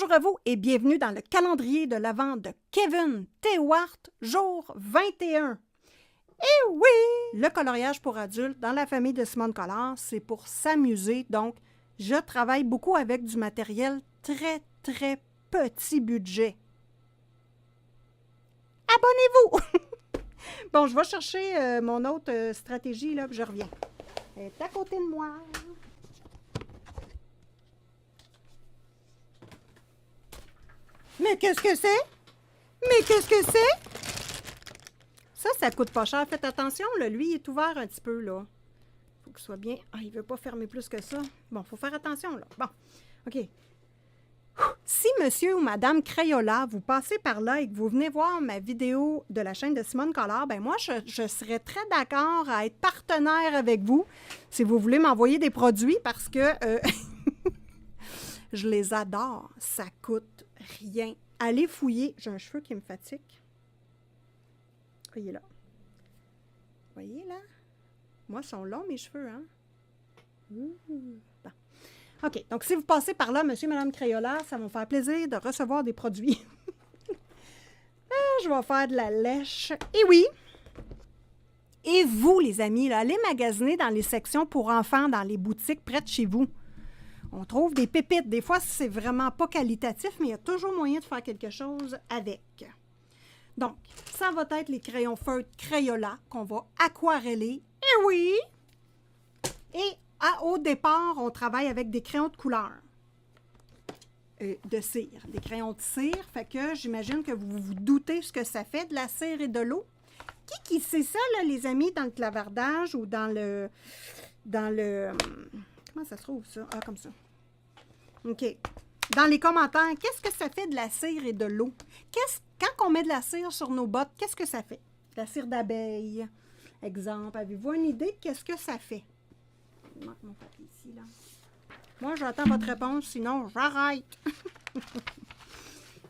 Bonjour à vous et bienvenue dans le calendrier de l'Avent de Kevin Tewart, jour 21. Et oui! Le coloriage pour adultes dans la famille de Simone Collard, c'est pour s'amuser. Donc, je travaille beaucoup avec du matériel très petit budget. Abonnez-vous! Bon, je vais chercher mon autre stratégie, là, puis je reviens. Elle est à côté de moi. Mais qu'est-ce que c'est? Mais qu'est-ce que c'est? Ça coûte pas cher. Faites attention, là. Lui, il est ouvert un petit peu, là. Faut qu'il soit bien... Ah, il veut pas fermer plus que ça. Bon, faut faire attention, là. Bon, OK. Si monsieur ou madame Crayola, vous passez par là et que vous venez voir ma vidéo de la chaîne de Simone Collard, ben moi, je serais très d'accord à être partenaire avec vous si vous voulez m'envoyer des produits parce que je les adore. Ça coûte rien. Allez fouiller. J'ai un cheveu qui me fatigue. Voyez là. Voyez là? Moi, ils sont longs, mes cheveux, hein? Bon. OK. Donc, si vous passez par là, monsieur et madame Crayola, ça va me faire plaisir de recevoir des produits. Je vais faire de la lèche. Et oui! Et vous, les amis, là, allez magasiner dans les sections pour enfants, dans les boutiques près de chez vous. On trouve des pépites. Des fois, c'est vraiment pas qualitatif, mais il y a toujours moyen de faire quelque chose avec. Donc, ça va être les crayons feutres Crayola qu'on va aquareller. Et oui! Et au départ, on travaille avec des crayons de couleur. De cire. Des crayons de cire. Fait que j'imagine que vous vous doutez ce que ça fait, de la cire et de l'eau. Qui sait ça, là, les amis, dans le clavardage ou dans le... Comment ça se trouve, ça? Ah, comme ça. OK. Dans les commentaires, qu'est-ce que ça fait de la cire et de l'eau? Quand on met de la cire sur nos bottes, qu'est-ce que ça fait? La cire d'abeille, exemple. Avez-vous une idée de qu'est-ce que ça fait? Il manque mon papier ici, là. Moi, j'attends votre réponse, sinon j'arrête.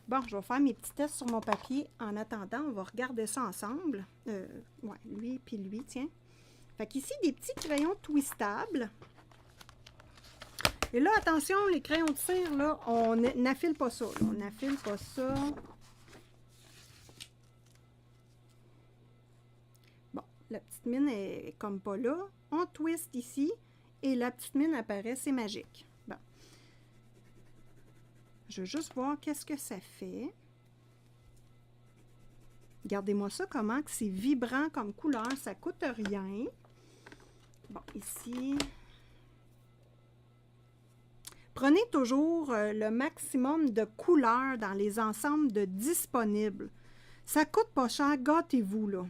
Bon, je vais faire mes petits tests sur mon papier. En attendant, on va regarder ça ensemble. Ouais, lui puis lui, tiens. Fait qu'ici, des petits crayons twistables. Et là, attention, les crayons de cire, là, on n'affile pas ça. Là. On n'affile pas ça. Bon, la petite mine est comme pas là. On twist ici et la petite mine apparaît. C'est magique. Bon. Je veux juste voir qu'est-ce que ça fait. Regardez-moi ça, comment que c'est vibrant comme couleur. Ça coûte rien. Bon, ici... Prenez toujours le maximum de couleurs dans les ensembles de disponibles. Ça coûte pas cher, gâtez-vous, là.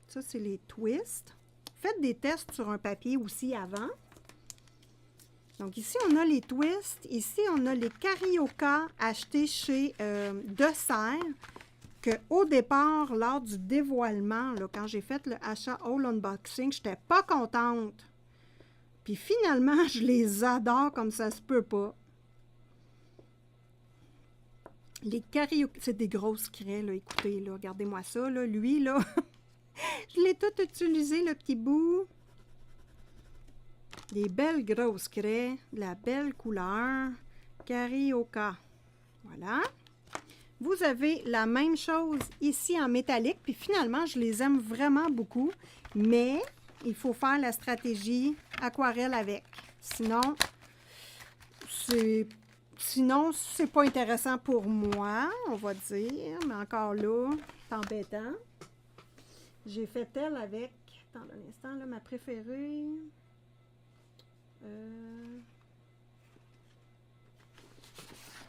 Ça, c'est les twists. Faites des tests sur un papier aussi avant. Donc, ici, on a les twists. Ici, on a les Carioca achetés chez De Serre, qu'au départ, lors du dévoilement, là, quand j'ai fait le achat All Unboxing, je n'étais pas contente. Puis finalement, je les adore comme ça se peut pas. Les Carioca, c'est des grosses craies, là. Écoutez, là, regardez-moi ça, là. Lui, là, je l'ai tout utilisé, le petit bout. Des belles grosses craies, de la belle couleur. Carioca. Voilà. Vous avez la même chose ici en métallique. Puis finalement, je les aime vraiment beaucoup. Mais... il faut faire la stratégie aquarelle avec. Sinon, c'est pas intéressant pour moi, on va dire. Mais encore là, c'est embêtant. J'ai fait elle avec, attends un instant, là, ma préférée.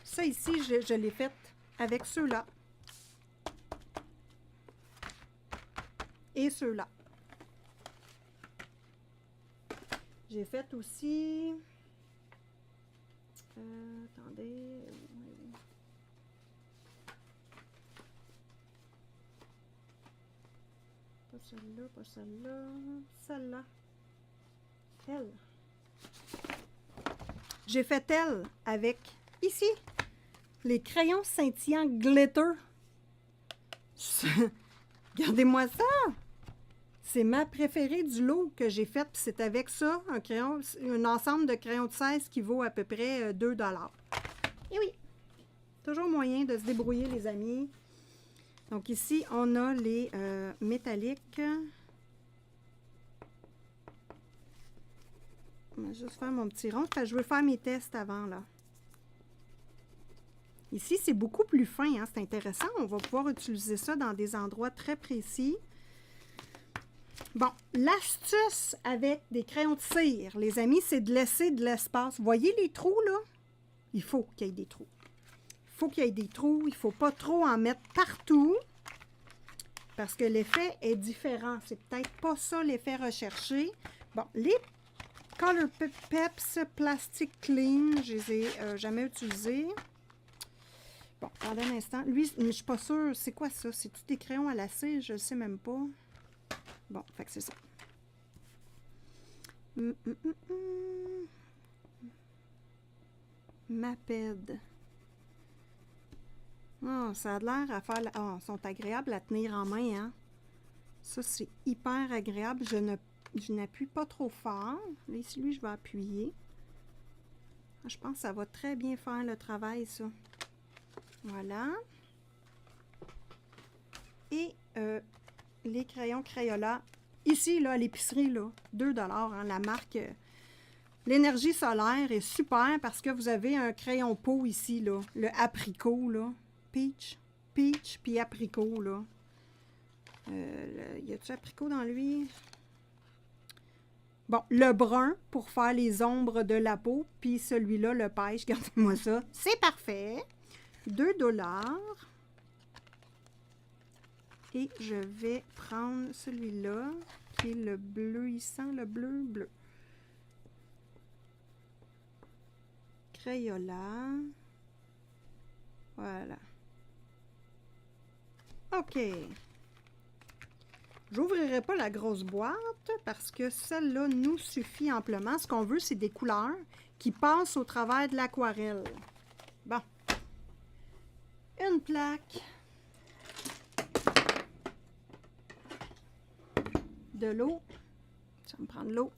Ça ici, je l'ai faite avec ceux-là. Et ceux-là. J'ai fait aussi... attendez... Pas celle-là, pas celle-là... celle-là. Elle. J'ai fait elle avec, ici, les crayons scintillants glitter. Regardez-moi ça! C'est ma préférée du lot que j'ai fait. C'est avec ça, un ensemble de crayons de 16 qui vaut à peu près 2 $. Et oui, toujours moyen de se débrouiller, les amis. Donc ici, on a les métalliques. On va juste faire mon petit rond, parce que je veux faire mes tests avant, là. Ici, c'est beaucoup plus fin, hein? C'est intéressant. On va pouvoir utiliser ça dans des endroits très précis. Bon, l'astuce avec des crayons de cire, les amis, c'est de laisser de l'espace. Vous voyez les trous, là? Il faut qu'il y ait des trous. Il faut qu'il y ait des trous. Il ne faut pas trop en mettre partout parce que l'effet est différent. C'est peut-être pas ça l'effet recherché. Bon, les Color Peps Plastic Clean, je les ai jamais utilisés. Bon, attendez un instant. Lui, je ne suis pas sûre. C'est quoi ça? C'est tous des crayons à la cire? Je ne sais même pas. Bon, fait que c'est ça. Maped. Oh, ça a l'air à faire... Oh, ils sont agréables à tenir en main, hein? Ça, c'est hyper agréable. Je n'appuie pas trop fort. Là, ici, lui, je vais appuyer. Je pense que ça va très bien faire le travail, ça. Voilà. Et les crayons Crayola. Ici, là, à l'épicerie, là, 2 $, hein, la marque... L'énergie solaire est super parce que vous avez un crayon pot ici, là, le apricot, là. Peach, puis apricot, là. Y a-tu apricot dans lui? Bon, le brun pour faire les ombres de la peau, puis celui-là, le pêche, regardez-moi ça. C'est parfait. 2 $. Et je vais prendre celui-là, qui est le bleu, il sent le bleu. Crayola. Voilà. OK. J'ouvrirai pas la grosse boîte parce que celle-là nous suffit amplement. Ce qu'on veut, c'est des couleurs qui passent au travers de l'aquarelle. Bon. Une plaque. De l'eau. Ça va me prendre l'eau.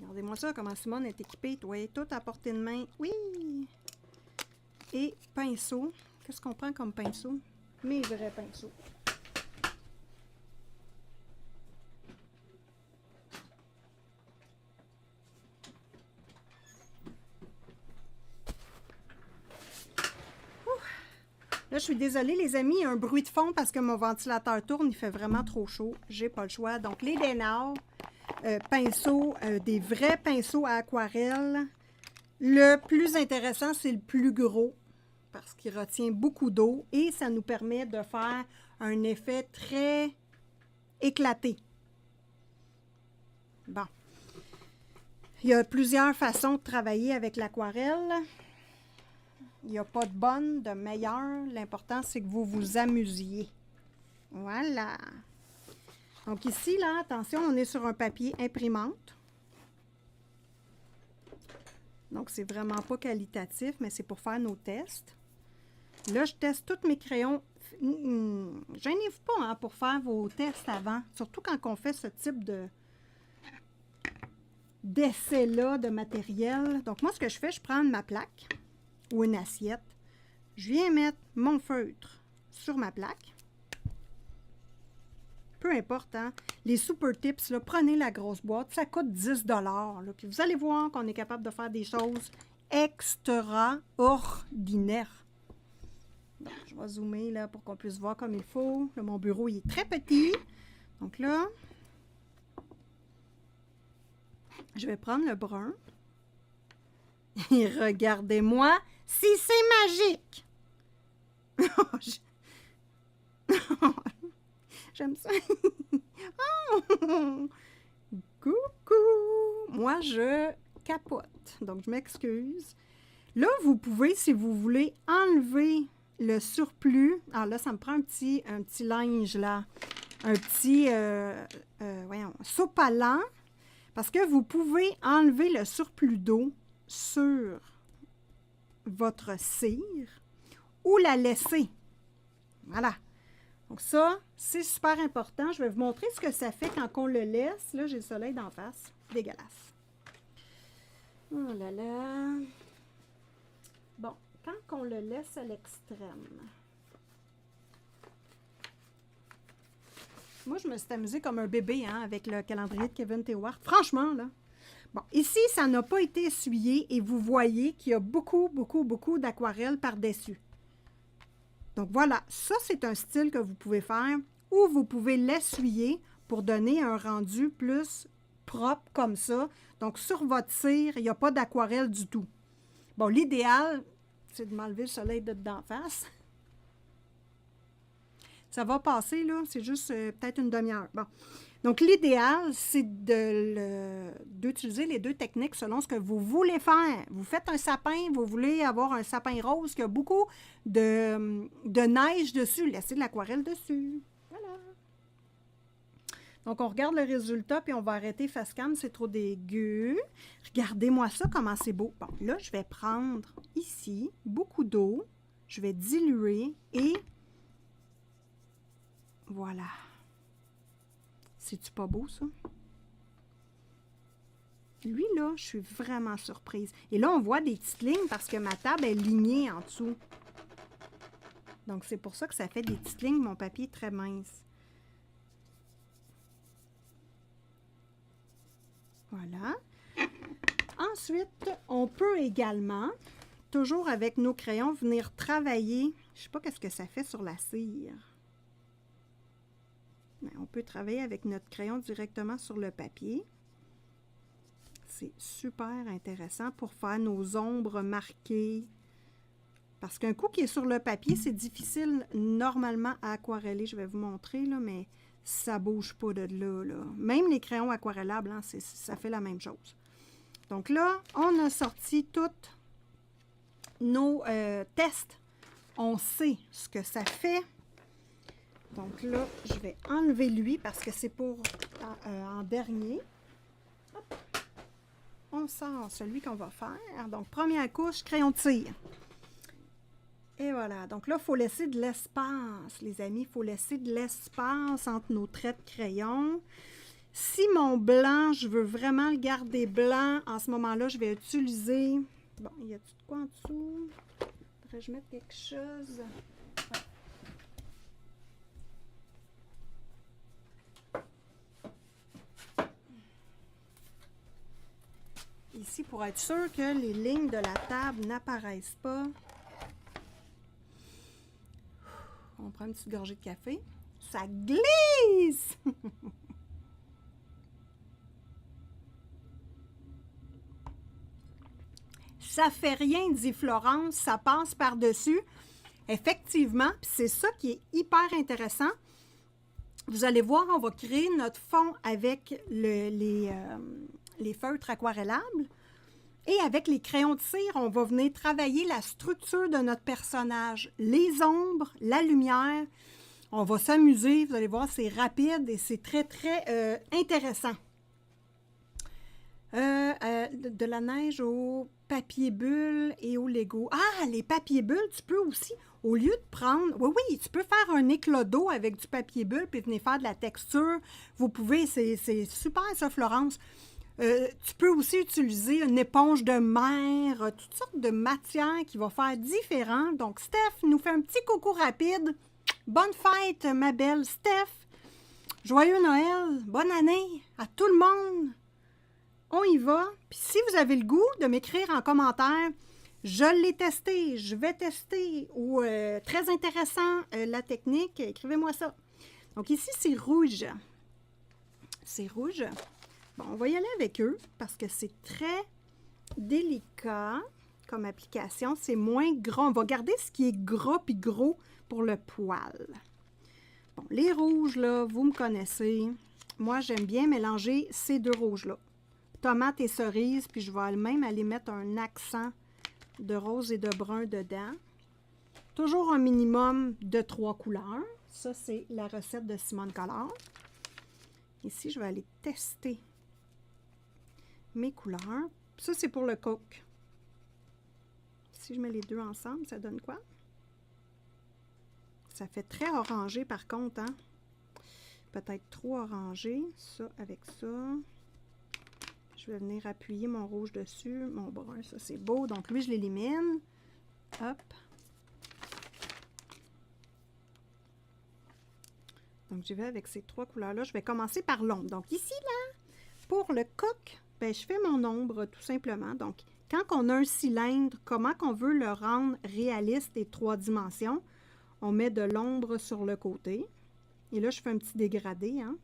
Regardez-moi ça, comment Simone est équipée. Toi, tout à portée de main. Oui! Et pinceau. Qu'est-ce qu'on prend comme pinceau? Mes vrais pinceaux. Là, je suis désolée, les amis, il y a un bruit de fond parce que mon ventilateur tourne. Il fait vraiment trop chaud. J'ai pas le choix. Donc, les Lénard, pinceaux, des vrais pinceaux à aquarelle. Le plus intéressant, c'est le plus gros parce qu'il retient beaucoup d'eau et ça nous permet de faire un effet très éclaté. Bon. Il y a plusieurs façons de travailler avec l'aquarelle. Il n'y a pas de bonne, de meilleure. L'important, c'est que vous vous amusiez. Voilà. Donc ici, là, attention, on est sur un papier imprimante. Donc, c'est vraiment pas qualitatif, mais c'est pour faire nos tests. Là, je teste tous mes crayons. Gênez-vous pas hein, pour faire vos tests avant. Surtout quand on fait ce type d'essai-là de matériel. Donc, moi, ce que je fais, je prends ma plaque ou une assiette. Je viens mettre mon feutre sur ma plaque. Peu importe, hein? Les Super Tips, là, prenez la grosse boîte, ça coûte 10 $. Là, puis vous allez voir qu'on est capable de faire des choses extraordinaires. Donc, je vais zoomer là, pour qu'on puisse voir comme il faut. Là, mon bureau il est très petit. Donc là, je vais prendre le brun. Et regardez-moi si c'est magique! J'aime ça. Oh! Coucou! Moi, je capote. Donc, je m'excuse. Là, vous pouvez, si vous voulez, enlever le surplus. Alors là, ça me prend un petit linge, là. Un petit, voyons, sopalin. Parce que vous pouvez enlever le surplus d'eau sur votre cire ou la laisser. Voilà. Donc ça, c'est super important. Je vais vous montrer ce que ça fait quand on le laisse. Là, j'ai le soleil d'en face. Dégueulasse. Oh là là. Bon, quand on le laisse à l'extrême. Moi, je me suis amusée comme un bébé hein, avec le calendrier de Kevin Tewart. Franchement, là. Bon, ici, ça n'a pas été essuyé et vous voyez qu'il y a beaucoup, beaucoup, beaucoup d'aquarelle par-dessus. Donc voilà, ça, c'est un style que vous pouvez faire ou vous pouvez l'essuyer pour donner un rendu plus propre comme ça. Donc, sur votre cire, il n'y a pas d'aquarelle du tout. Bon, l'idéal, c'est de m'enlever le soleil de d'en face. Ça va passer, là. C'est juste peut-être une demi-heure. Bon. Donc, l'idéal, c'est d'utiliser les deux techniques selon ce que vous voulez faire. Vous faites un sapin, vous voulez avoir un sapin rose qui a beaucoup de neige dessus. Laissez de l'aquarelle dessus. Voilà. Donc, on regarde le résultat, puis on va arrêter face cam, c'est trop dégueu. Regardez-moi ça, comment c'est beau. Bon, là, je vais prendre ici beaucoup d'eau. Je vais diluer et voilà. C'est-tu pas beau, ça? Lui, là, je suis vraiment surprise. Et là, on voit des petites lignes parce que ma table est lignée en dessous. Donc, c'est pour ça que ça fait des petites lignes. Mon papier est très mince. Voilà. Ensuite, on peut également, toujours avec nos crayons, venir travailler. Je ne sais pas qu'est-ce que ça fait sur la cire. Mais on peut travailler avec notre crayon directement sur le papier. C'est super intéressant pour faire nos ombres marquées. Parce qu'un coup qui est sur le papier, c'est difficile normalement à aquareller. Je vais vous montrer, là, mais ça ne bouge pas de là, là. Même les crayons aquarellables, hein, ça fait la même chose. Donc là, on a sorti tous nos tests. On sait ce que ça fait. Donc là, je vais enlever lui parce que c'est pour en dernier. Hop. On sort celui qu'on va faire. Donc, première couche, crayon de cire. Et voilà. Donc là, il faut laisser de l'espace, les amis. Il faut laisser de l'espace entre nos traits de crayon. Si mon blanc, je veux vraiment le garder blanc, en ce moment-là, je vais utiliser... Bon, il y a tout de quoi en dessous? Faudrait que je mette quelque chose... Ici, pour être sûr que les lignes de la table n'apparaissent pas, on prend une petite gorgée de café. Ça glisse! Ça fait rien, dit Florence, ça passe par-dessus. Effectivement, c'est ça qui est hyper intéressant. Vous allez voir, on va créer notre fond avec les feutres aquarellables. Et avec les crayons de cire, on va venir travailler la structure de notre personnage, les ombres, la lumière. On va s'amuser, vous allez voir, c'est rapide et c'est très, très intéressant. De la neige au papier bulle et au Lego. Ah, les papiers bulles, tu peux aussi, au lieu de prendre... Oui, tu peux faire un éclat d'eau avec du papier bulle puis venir faire de la texture. Vous pouvez, c'est super ça, Florence. Tu peux aussi utiliser une éponge de mer, toutes sortes de matières qui vont faire différent. Donc, Steph nous fait un petit coucou rapide. Bonne fête, ma belle Steph. Joyeux Noël. Bonne année à tout le monde. On y va. Puis si vous avez le goût de m'écrire en commentaire, je l'ai testé, je vais tester, ou très intéressant la technique, écrivez-moi ça. Donc ici, c'est rouge. C'est rouge. Bon, on va y aller avec eux parce que c'est très délicat comme application. C'est moins gras. On va garder ce qui est gras puis gros pour le poil. Bon, les rouges, là, vous me connaissez. Moi, j'aime bien mélanger ces deux rouges-là. Tomate et cerise, puis je vais même aller mettre un accent de rose et de brun dedans. Toujours un minimum de 3 couleurs. Ça, c'est la recette de Simone Collard. Ici, je vais aller tester mes couleurs. Ça, c'est pour le coke. Si je mets les deux ensemble, ça donne quoi? Ça fait très orangé par contre, hein? Peut-être trop orangé. Ça avec ça. Je vais venir appuyer mon rouge dessus. Mon brun, ça c'est beau. Donc lui, je l'élimine. Hop. Donc j'y vais avec ces 3 couleurs-là. Je vais commencer par l'ombre. Donc ici, là, pour le coq, ben, je fais mon ombre tout simplement. Donc, quand on a un cylindre, comment qu'on veut le rendre réaliste et 3 dimensions? On met de l'ombre sur le côté. Et là, je fais un petit dégradé, hein?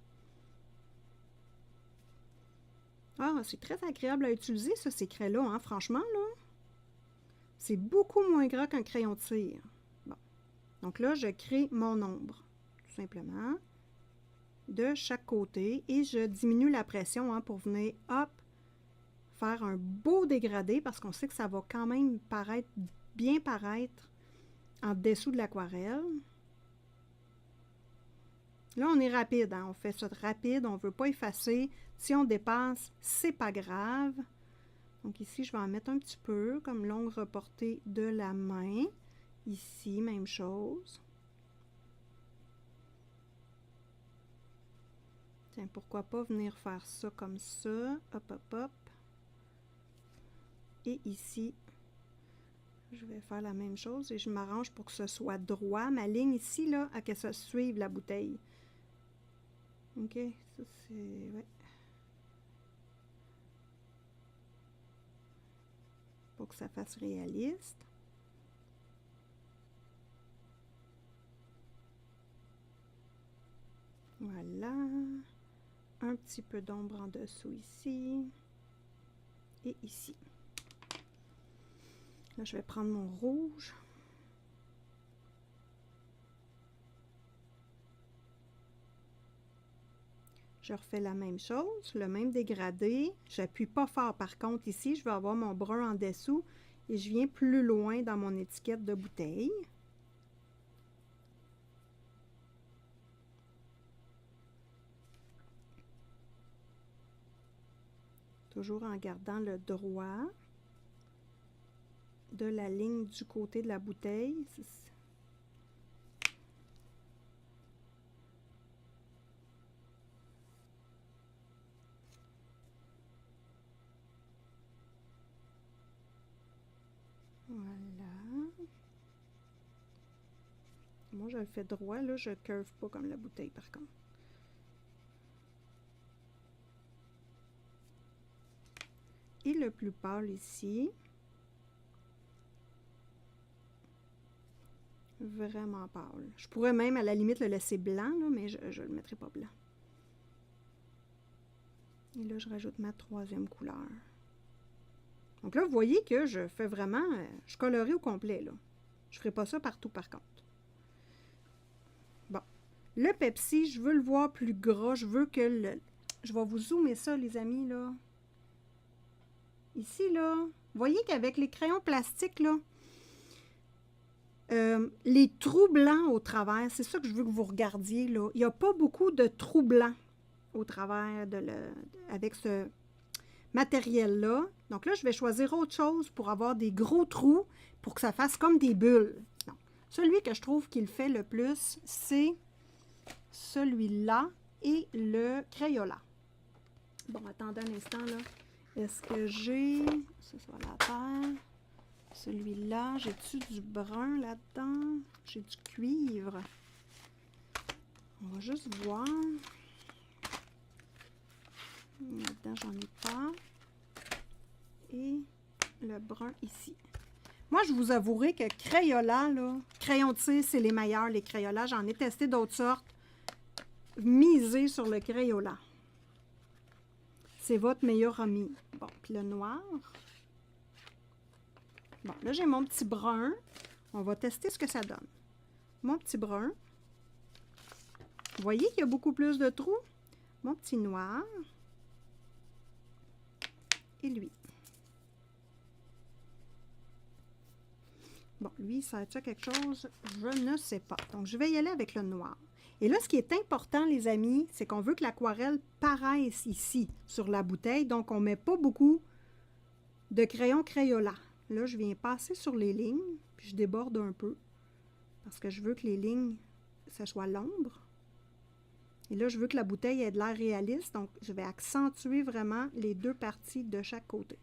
Ah, c'est très agréable à utiliser, ça, ces craies-là, hein? Franchement, là. C'est beaucoup moins gras qu'un crayon de cire. Bon. Donc là, je crée mon ombre, tout simplement, de chaque côté. Et je diminue la pression, hein, pour venir, hop, faire un beau dégradé, parce qu'on sait que ça va quand même bien paraître en dessous de l'aquarelle. Là, on est rapide, hein? On fait ça rapide, on ne veut pas effacer. Si on dépasse, c'est pas grave. Donc ici, je vais en mettre un petit peu, comme l'ongle reporté de la main. Ici, même chose. Tiens, pourquoi pas venir faire ça comme ça. Hop, hop, hop. Et ici, je vais faire la même chose et je m'arrange pour que ce soit droit. Ma ligne ici, là, à que ça suive la bouteille. OK, ça c'est... Ouais. Pour que ça fasse réaliste. Voilà. Un petit peu d'ombre en dessous ici. Et ici. Là, je vais prendre mon rouge. Je refais la même chose, le même dégradé. J'appuie pas fort par contre ici. Je vais avoir mon brun en dessous et je viens plus loin dans mon étiquette de bouteille. Toujours en gardant le droit de la ligne du côté de la bouteille. Voilà. Moi, je le fais droit, là, je ne curve pas comme la bouteille, par contre. Et le plus pâle ici. Vraiment pâle. Je pourrais même, à la limite, le laisser blanc, là, mais je ne le mettrai pas blanc. Et là, je rajoute ma 3e couleur. Donc là, vous voyez que je fais vraiment... je colorie au complet, là. Je ne ferai pas ça partout, par contre. Bon. Le Pepsi, je veux le voir plus gras. Je veux que le... Je vais vous zoomer ça, les amis, là. Ici, là, vous voyez qu'avec les crayons plastiques, là, les trous blancs au travers, c'est ça que je veux que vous regardiez, là. Il n'y a pas beaucoup de trous blancs au travers avec ce matériel-là. Donc là, je vais choisir autre chose pour avoir des gros trous, pour que ça fasse comme des bulles. Non. Celui que je trouve qu'il fait le plus, c'est celui-là et le Crayola. Bon, attendez un instant, là. Est-ce que j'ai... Ça va la terre. Celui-là, j'ai-tu du brun là-dedans? J'ai du cuivre. On va juste voir. Là-dedans, j'en ai pas. Et le brun ici. Moi, je vous avouerai que Crayola, là, crayon de cire, c'est les meilleurs, les Crayola. J'en ai testé d'autres sortes. Misez sur le Crayola. C'est votre meilleur ami. Bon, puis le noir. Bon, là, j'ai mon petit brun. On va tester ce que ça donne. Mon petit brun. Vous voyez qu'il y a beaucoup plus de trous? Mon petit noir. Et lui. Bon, lui, ça a-t-il quelque chose? Je ne sais pas. Donc, je vais y aller avec le noir. Et là, ce qui est important, les amis, c'est qu'on veut que l'aquarelle paraisse ici, sur la bouteille. Donc, on ne met pas beaucoup de crayon Crayola. Là, je viens passer sur les lignes, puis je déborde un peu. Parce que je veux que les lignes, ça soit l'ombre. Et là, je veux que la bouteille ait de l'air réaliste, donc je vais accentuer vraiment les deux parties de chaque côté.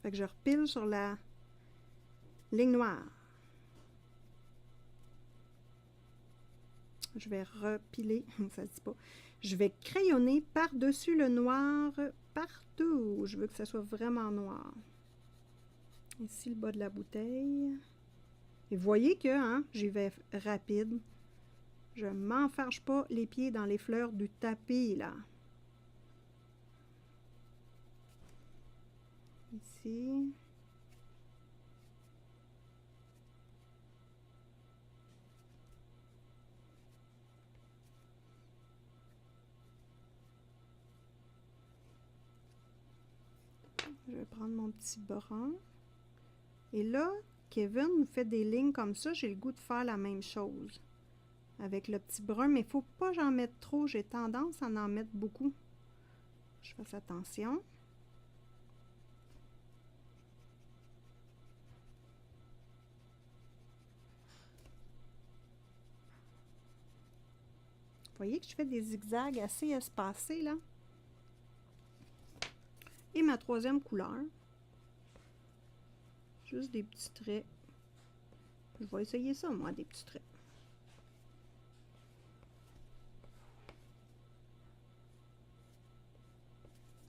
Fait que je repile sur la ligne noire. Je vais repiler, ça se dit pas. Je vais crayonner par-dessus le noir partout. Je veux que ça soit vraiment noir. Ici, le bas de la bouteille. Et vous voyez que hein, j'y vais rapide. Je ne m'enfarge pas les pieds dans les fleurs du tapis, là. Ici. Je vais prendre mon petit brun. Et là, Kevin nous fait des lignes comme ça. J'ai le goût de faire la même chose avec le petit brun. Mais il ne faut pas que j'en mette trop. J'ai tendance à en mettre beaucoup. Je fasse attention. Vous voyez que je fais des zigzags assez espacés, là. Et ma troisième couleur. Juste des petits traits. Je vais essayer ça, moi, des petits traits.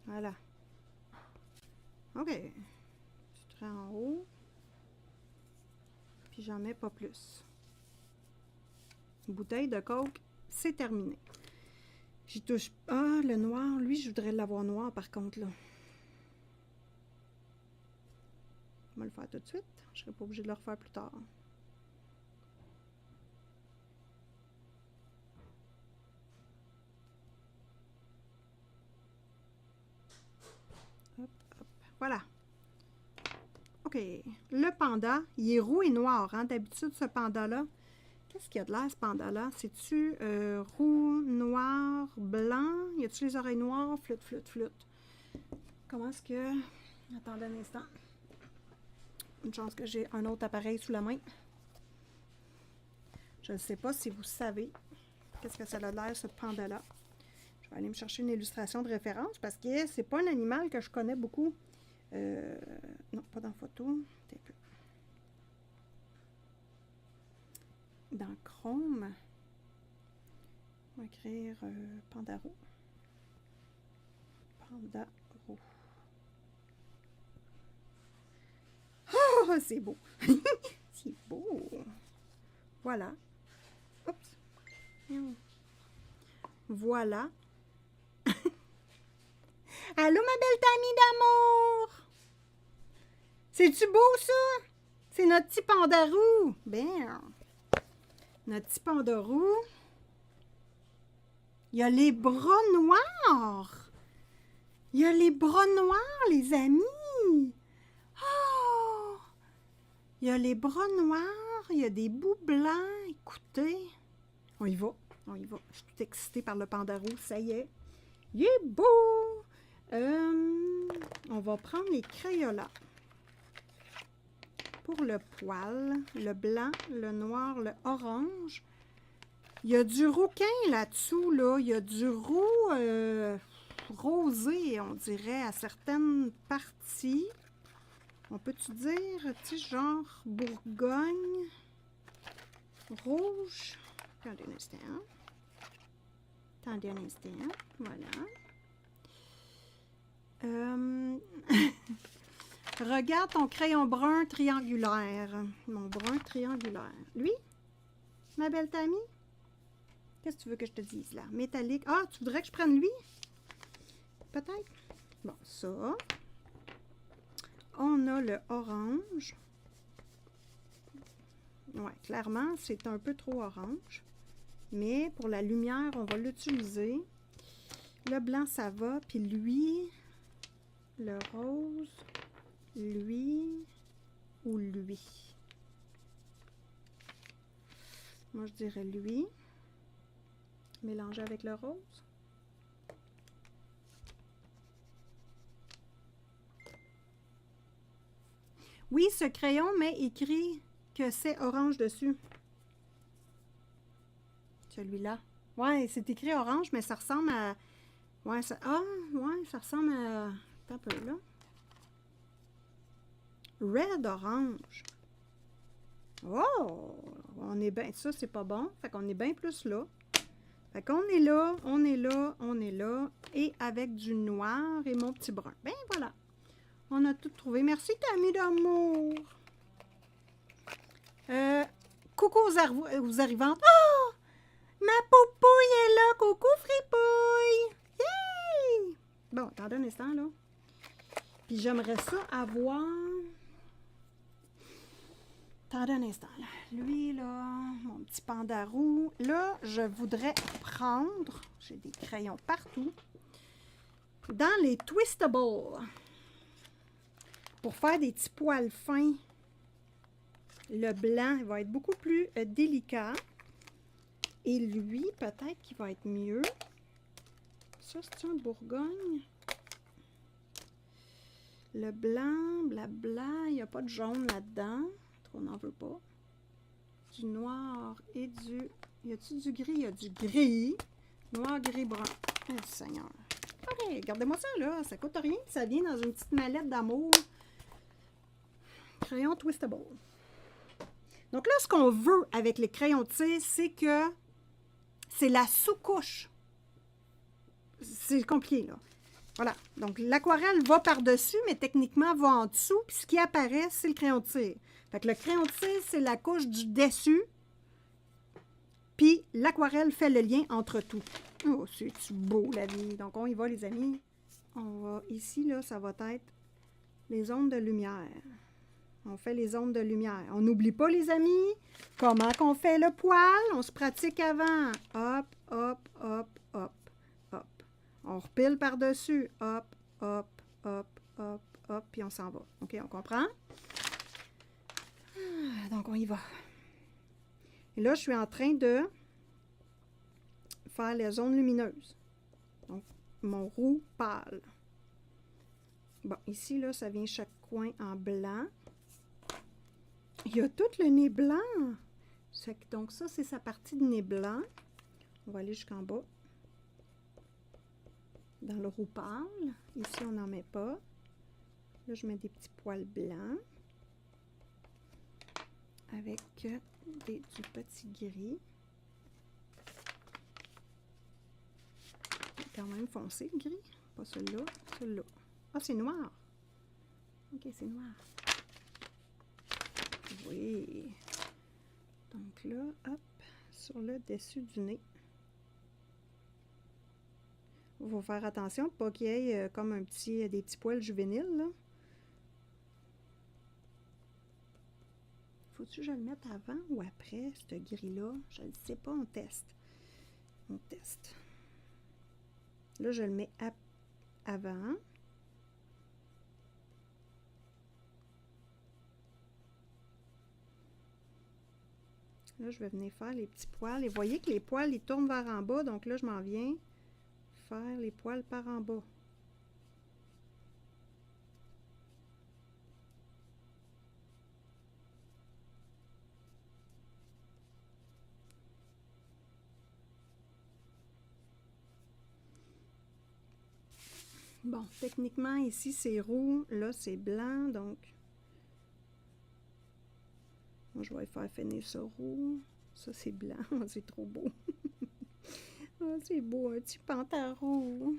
Voilà. OK. Petit trait en haut. Puis j'en mets pas plus. Bouteille de coke, c'est terminé. J'y touche. Ah, le noir, lui, je voudrais l'avoir noir par contre, là. On va le faire tout de suite. Je ne serai pas obligée de le refaire plus tard. Hop, hop. Voilà. OK. Le panda, il est roux et noir. Hein? D'habitude, ce panda-là, qu'est-ce qu'il y a de l'air, ce panda-là? C'est-tu roux, noir, blanc? Y a-tu les oreilles noires? Flûte, flûte, flûte. Comment est-ce que... Attendez un instant. Une chance que j'ai un autre appareil sous la main. Je ne sais pas si vous savez qu'est-ce que ça a l'air, ce panda-là. Je vais aller me chercher une illustration de référence parce que c'est pas un animal que je connais beaucoup. Non, pas dans la photo. Dans Chrome, on va écrire Pandaro. Pandaro. Oh, c'est beau! C'est beau! Voilà. Oups! Voilà. Allô, ma belle Tammy d'amour! C'est-tu beau, ça? C'est notre petit pandarou. Bien. Notre petit pandarou. Il a les bras noirs. Il a les bras noirs, les amis. Oh! Il a les bras noirs. Il a des bouts blancs. Écoutez. On y va. On y va. Je suis toute excitée par le pandarou. Ça y est. Il est beau. On va prendre les Crayolas. Pour le poil, le blanc, le noir, le orange. Il y a du rouquin là-dessous, là. Il y a du roux rosé, on dirait, à certaines parties. On peut-tu dire, tu sais, genre Bourgogne, rouge. Attendez un instant. Attendez un instant. Voilà. Regarde ton crayon brun triangulaire. Mon brun triangulaire. Lui? Ma belle Tammy? Qu'est-ce que tu veux que je te dise là? Métallique. Ah, tu voudrais que je prenne lui? Peut-être? Bon, ça. On a le orange. Ouais, clairement, c'est un peu trop orange. Mais pour la lumière, on va l'utiliser. Le blanc, ça va. Puis lui, le rose... Lui ou lui. Moi, je dirais lui. Mélanger avec le rose. Oui, ce crayon, mais écrit que c'est orange dessus. Celui-là. Ouais, c'est écrit orange, mais ça ressemble à... Ouais, ça... Ah, ouais, ça ressemble à... Attends un peu, là. Red orange. Oh! On est bien... Ça, c'est pas bon. Fait qu'on est bien plus là. Fait qu'on est là, on est là, on est là. Et avec du noir et mon petit brun. Ben voilà. On a tout trouvé. Merci, Tammy d'amour. Coucou aux arrivantes. Oh! Ma poupouille est là. Coucou, fripouille. Yay! Bon, attendez un instant, là. Puis j'aimerais ça avoir... Attendez un instant, là. Lui, là, mon petit pandarou. Là, je voudrais prendre... J'ai des crayons partout. Dans les Twistables. Pour faire des petits poils fins. Le blanc, il va être beaucoup plus délicat. Et lui, peut-être qu'il va être mieux. Ça, c'est un Bourgogne. Le blanc, blabla, il n'y a pas de jaune là-dedans. On n'en veut pas. Du noir et du... Y a-t-il du gris? Il y a du gris. Noir, gris, brun. Oh, Seigneur. OK, regardez-moi ça, là. Ça coûte rien. Ça vient dans une petite mallette d'amour. Crayon Twistable. Donc là, ce qu'on veut avec les crayons de cire, c'est que c'est la sous-couche. C'est compliqué, là. Voilà. Donc, l'aquarelle va par-dessus, mais techniquement, va en dessous. Puis ce qui apparaît, c'est le crayon de cire. Fait que le crayon de cire, c'est la couche du dessus. Puis l'aquarelle fait le lien entre tout. Oh, c'est beau, la vie. Donc, on y va, les amis. On va ici, là, ça va être les ondes de lumière. On fait les ondes de lumière. On n'oublie pas, les amis, comment qu'on fait le poil. On se pratique avant. Hop, hop, hop, hop, hop. On repile par-dessus. Hop, hop, hop, hop, hop, puis on s'en va. OK, on comprend? Donc, on y va. Et là, je suis en train de faire les zones lumineuses. Donc, mon roux pâle. Bon, ici, là, ça vient chaque coin en blanc. Il y a tout le nez blanc. Donc, ça, c'est sa partie de nez blanc. On va aller jusqu'en bas. Dans le roux pâle. Ici, on n'en met pas. Là, je mets des petits poils blancs. Avec du petit gris. Quand même foncé, le gris. Pas celui-là, celui-là. Ah, c'est noir. OK, c'est noir. Oui. Donc là, hop, sur le dessus du nez. Il faut faire attention pour pas qu'il y ait comme des petits poils juvéniles, là. Faut-tu que je le mette avant ou après, ce gris-là? Je ne sais pas, on teste. On teste. Là, je le mets avant. Là, je vais venir faire les petits poils. Et vous voyez que les poils, ils tournent vers en bas. Donc là, je m'en viens faire les poils par en bas. Bon, techniquement, ici, c'est roux. Là, c'est blanc. Donc, moi, je vais faire finir ça roux. Ça, c'est blanc. C'est trop beau. Oh, c'est beau, un petit pantalon.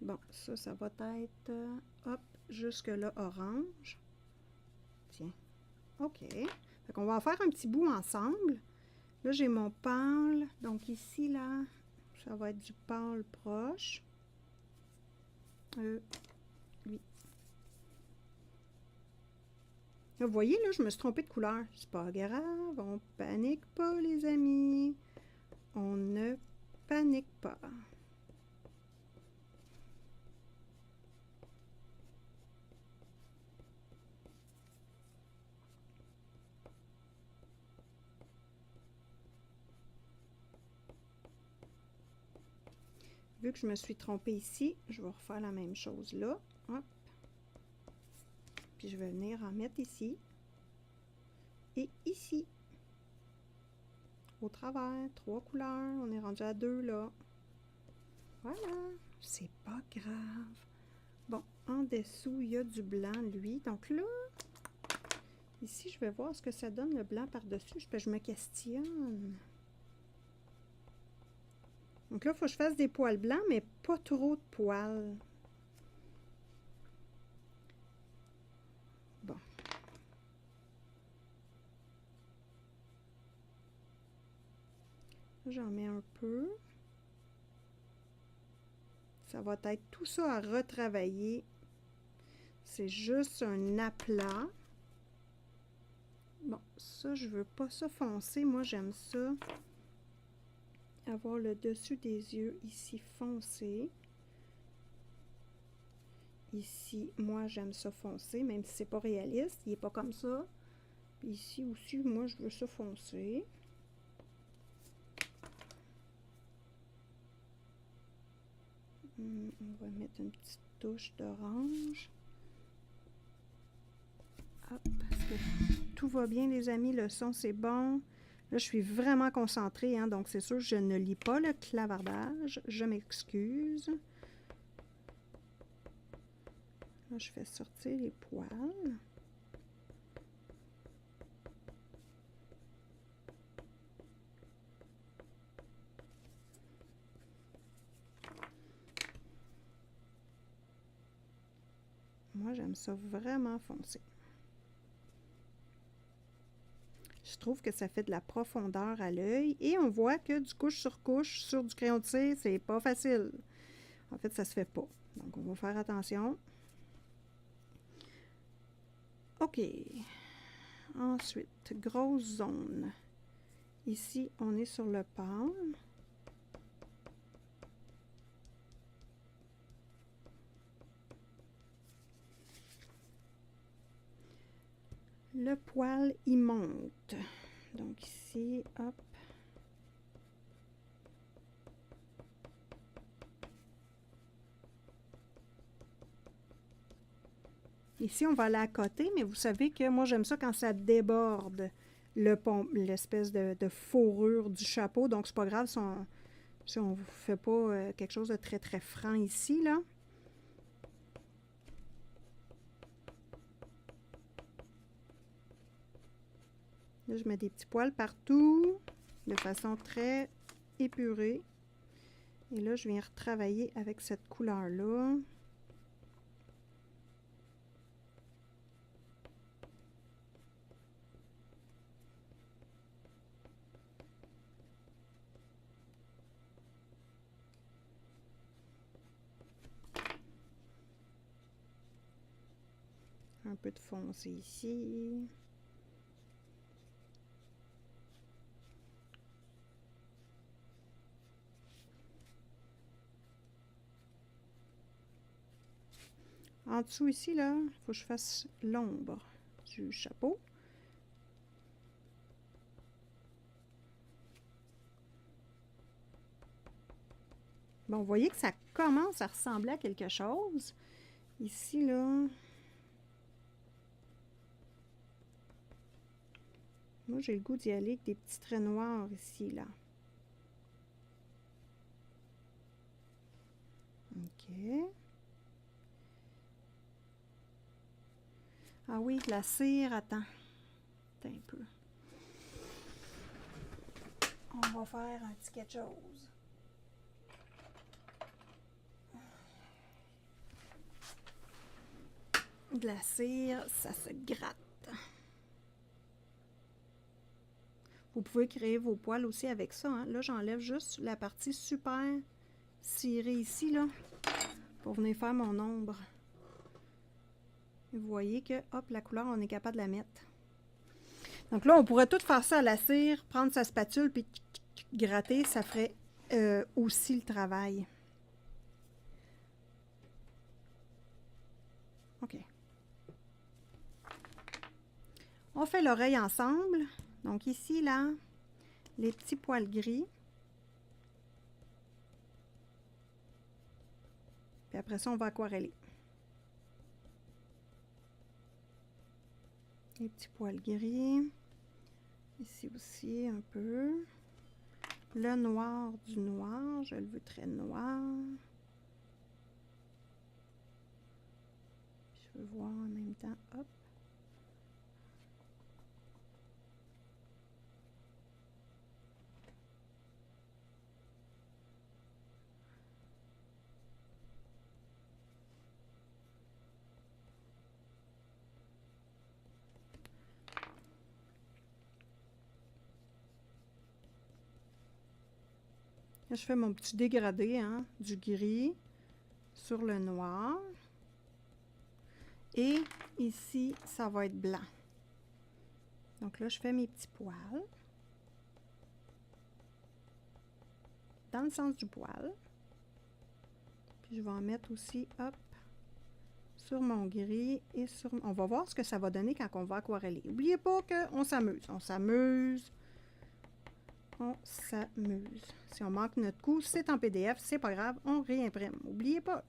Bon, ça va être, hop, jusque là, orange. Tiens, OK. Fait qu'on va en faire un petit bout ensemble. Là, j'ai mon pâle. Donc ici, là, ça va être du pâle proche. Lui. Là, vous voyez, là, je me suis trompée de couleur. C'est pas grave, on panique pas, les amis. On ne panique pas. Vu que je me suis trompée ici, je vais refaire la même chose là. Hop. Puis je vais venir en mettre ici. Et ici. Au travers, 3 couleurs. On est rendu à 2 là. Voilà. C'est pas grave. Bon, en dessous, il y a du blanc, lui. Donc là, ici, je vais voir ce que ça donne le blanc par-dessus. Je me questionne. Donc là, il faut que je fasse des poils blancs, mais pas trop de poils. Bon. J'en mets un peu. Ça va être tout ça à retravailler. C'est juste un aplat. Bon, ça, je veux pas ça foncé. Moi, j'aime ça. Avoir le dessus des yeux ici foncé. Ici, moi, j'aime ça foncé, même si c'est pas réaliste. Il est pas comme ça. Puis ici aussi, moi, je veux ça foncé. On va mettre une petite touche d'orange. Hop, parce que tout va bien, les amis. Le son, c'est bon. Là, je suis vraiment concentrée, hein, donc c'est sûr, je ne lis pas le clavardage. Je m'excuse. Là, je fais sortir les poils. Moi, j'aime ça vraiment foncé. Je trouve que ça fait de la profondeur à l'œil. Et on voit que du couche sur du crayon de cire, c'est pas facile. En fait, ça se fait pas. Donc, on va faire attention. OK. Ensuite, grosse zone. Ici, on est sur le palme. Le poil, il monte. Donc ici, hop. Ici, on va aller à côté, mais vous savez que moi, j'aime ça quand ça déborde l'espèce de fourrure du chapeau. Donc, c'est pas grave si on ne fait pas quelque chose de très, très franc ici, là. Là, je mets des petits poils partout, de façon très épurée. Et là, je viens retravailler avec cette couleur-là. Un peu de foncé ici. En dessous ici, là, il faut que je fasse l'ombre du chapeau. Bon, vous voyez que ça commence à ressembler à quelque chose. Ici, là... Moi, j'ai le goût d'y aller avec des petits traits noirs ici, là. OK. Ah oui, de la cire, attends. Attends un peu. On va faire un petit quelque chose. De la cire, ça se gratte. Vous pouvez créer vos poils aussi avec ça, hein. Là, j'enlève juste la partie super cirée ici, là, pour venir faire mon ombre. Et vous voyez que, hop, la couleur, on est capable de la mettre. Donc là, on pourrait tout faire ça à la cire, prendre sa spatule, puis gratter, ça ferait aussi le travail. OK. On fait l'oreille ensemble. Donc ici, là, les petits poils gris. Puis après ça, on va aquareller. Les petits poils gris. Ici aussi, un peu. Le noir du noir, je le veux très noir. Je veux voir en même temps, hop. Là, je fais mon petit dégradé, hein, du gris sur le noir. Et ici, ça va être blanc. Donc là, je fais mes petits poils. Dans le sens du poil. Puis je vais en mettre aussi, hop, sur mon gris et sur... On va voir ce que ça va donner quand on va aquareller. N'oubliez pas qu'on s'amuse. On s'amuse. On s'amuse. Si on manque notre coup, c'est en PDF, c'est pas grave, on réimprime. N'oubliez pas.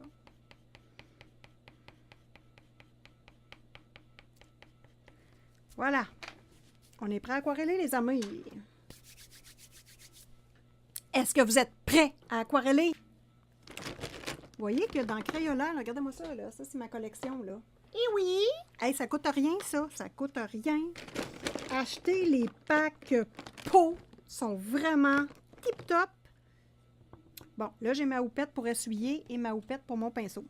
Voilà. On est prêt à aquareller, les amis. Est-ce que vous êtes prêts à aquareller? Vous voyez que dans Crayola, regardez-moi ça, là. Ça, c'est ma collection, là. Eh oui! Hey, ça coûte rien, ça. Ça coûte rien. Acheter les packs pots sont vraiment tip-top. Bon, là, j'ai ma houppette pour essuyer et ma houppette pour mon pinceau.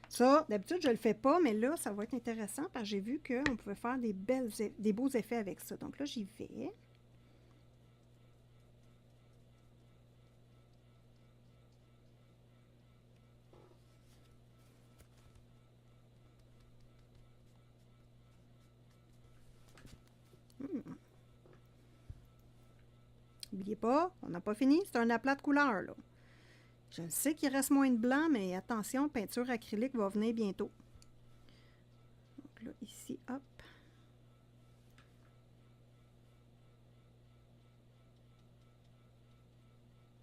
Ça, d'habitude, je ne le fais pas, mais là, ça va être intéressant parce que j'ai vu qu'on pouvait faire des beaux effets avec ça. Donc là, j'y vais. N'oubliez pas, on n'a pas fini, c'est un aplat de couleur, là. Je sais qu'il reste moins de blanc, mais attention, peinture acrylique va venir bientôt. Donc là, ici, hop.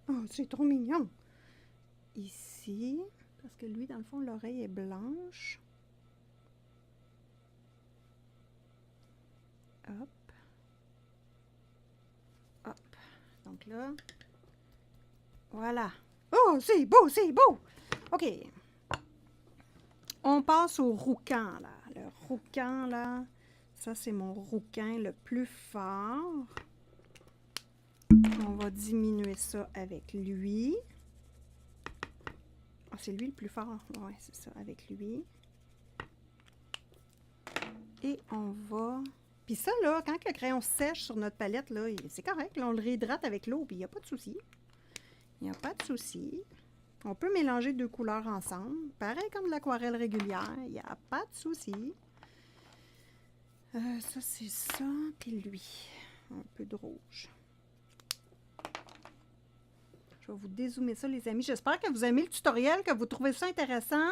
Oh, c'est trop mignon! Ici, parce que lui, dans le fond, l'oreille est blanche. Hop. Hop. Donc là, voilà. Oh, c'est beau, c'est beau! OK. On passe au rouquin, là. Le rouquin, là. Ça, c'est mon rouquin le plus fort. On va diminuer ça avec lui. Ah, c'est lui le plus fort. Oui, c'est ça, avec lui. Et on va... Puis ça, là, quand le crayon sèche sur notre palette, là, c'est correct. Là, on le réhydrate avec l'eau, puis il n'y a pas de souci. Il n'y a pas de souci. On peut mélanger deux couleurs ensemble. Pareil comme de l'aquarelle régulière. Il n'y a pas de souci. Ça, c'est ça. Puis lui. Un peu de rouge. Je vais vous dézoomer ça, les amis. J'espère que vous aimez le tutoriel, que vous trouvez ça intéressant.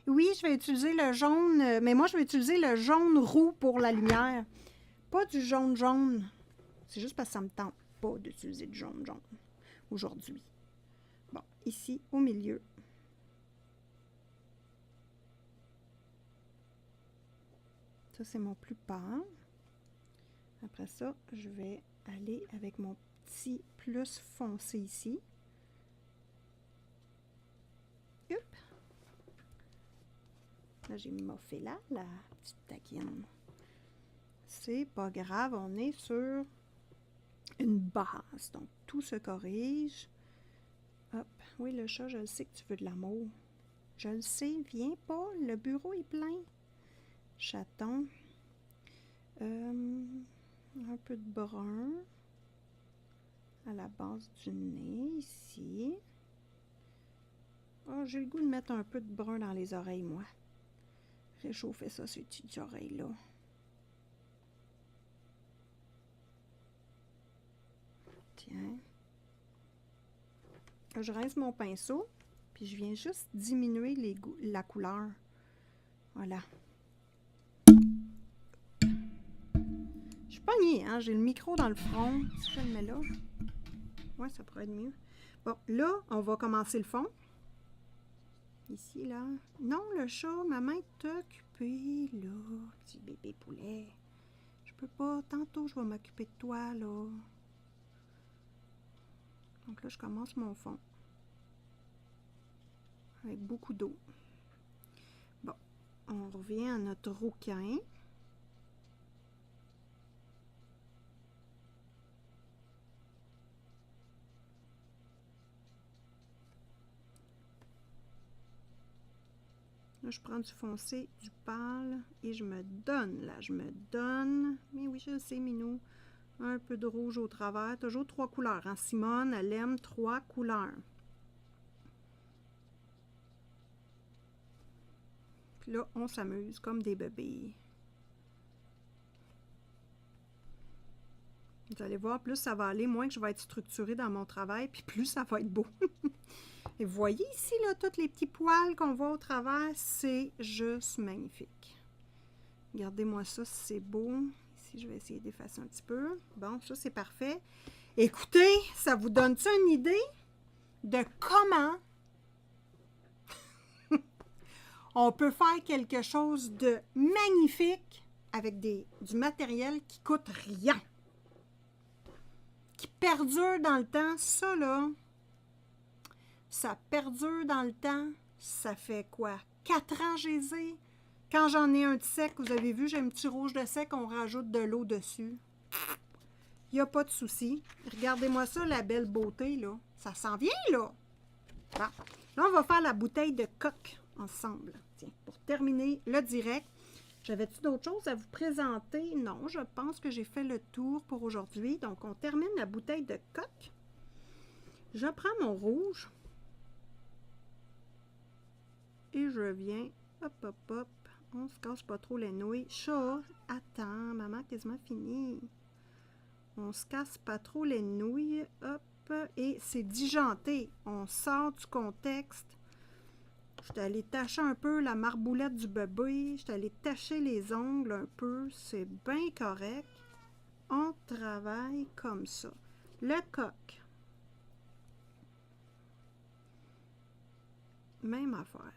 Oui, je vais utiliser le jaune, mais moi, je vais utiliser le jaune roux pour la lumière. Pas du jaune jaune. C'est juste parce que ça ne me tente pas d'utiliser du jaune jaune aujourd'hui. Bon, ici, au milieu. Ça, c'est mon plus pâle. Après ça, je vais aller avec mon petit plus foncé ici. Hop. Là, j'ai moffé là, la petite taquine. C'est pas grave, on est sur une base. Donc, tout se corrige. Hop. Oui, le chat, je le sais que tu veux de l'amour. Je le sais, viens pas, le bureau est plein. Chaton. Un peu de brun à la base du nez, ici. Oh, j'ai le goût de mettre un peu de brun dans les oreilles, moi. Réchauffer ça, ces petites oreilles-là. Tiens. Je rince mon pinceau, puis je viens juste diminuer la couleur. Voilà. Je suis pognée, hein? J'ai le micro dans le front. Si je le mets là, ouais, ça pourrait être mieux. Bon, là, on va commencer le fond. Ici, là. Non, le chat, maman est occupée, là. Petit bébé poulet. Je peux pas. Tantôt, je vais m'occuper de toi, là. Donc là, je commence mon fond. Avec beaucoup d'eau. Bon, on revient à notre rouquin. Là, je prends du foncé, du pâle et je me donne, là, je me donne. Mais oui, je sais, Minou. Un peu de rouge au travers. Toujours 3 couleurs. Hein? Simone, elle aime 3 couleurs. Puis là, on s'amuse comme des bébés. Vous allez voir, plus ça va aller, moins que je vais être structurée dans mon travail, puis plus ça va être beau. Et vous voyez ici, là, tous les petits poils qu'on voit au travers, c'est juste magnifique. Regardez-moi ça, c'est beau. Ici, je vais essayer d'effacer un petit peu. Bon, ça, c'est parfait. Écoutez, ça vous donne-tu une idée de comment on peut faire quelque chose de magnifique avec du matériel qui coûte rien, qui perdure dans le temps? Ça, là, ça perdure dans le temps. Ça fait quoi? 4 ans, j'ai dit. Quand j'en ai un de sec, vous avez vu, j'ai un petit rouge de sec, on rajoute de l'eau dessus. Il n'y a pas de souci. Regardez-moi ça, la belle beauté, là. Ça s'en vient, là. Bon. Là, on va faire la bouteille de coque ensemble. Tiens, pour terminer le direct, j'avais-tu d'autres choses à vous présenter? Non, je pense que j'ai fait le tour pour aujourd'hui. Donc, on termine la bouteille de coque. Je prends mon rouge. Et je viens, hop, hop, hop. On se casse pas trop les nouilles. Chat, attends, maman quasiment fini. On se casse pas trop les nouilles. Hop, et c'est dijanté. On sort du contexte. Je suis allée tacher un peu la marboulette du bébé. Je suis allée tacher les ongles un peu. C'est bien correct. On travaille comme ça. Le coq. Même affaire.